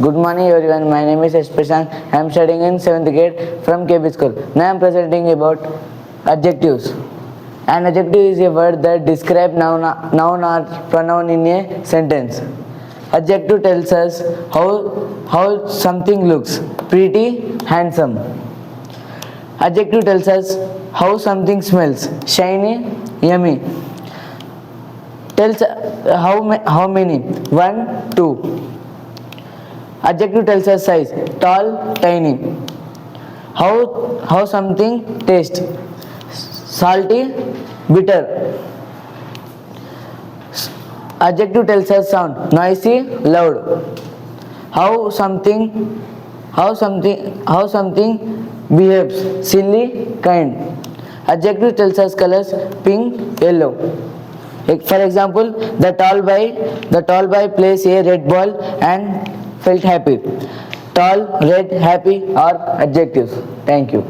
Good morning everyone. My name is Espreshan. I am studying in 7th grade from KB School. Now I am presenting about adjectives. An adjective is a word that describes noun or pronoun in a sentence. Adjective tells us how something looks, pretty, handsome. Adjective tells us how something smells, shiny, yummy. Tells how many, 1, 2. Adjective tells us size, tall, tiny. How something tastes, salty, bitter. Adjective tells us sound, noisy, loud. How something behaves, silly, kind. Adjective tells us colors, pink, yellow. For example, the tall boy plays a red ball and felt happy. Tall, red, happy are adjectives. Thank you.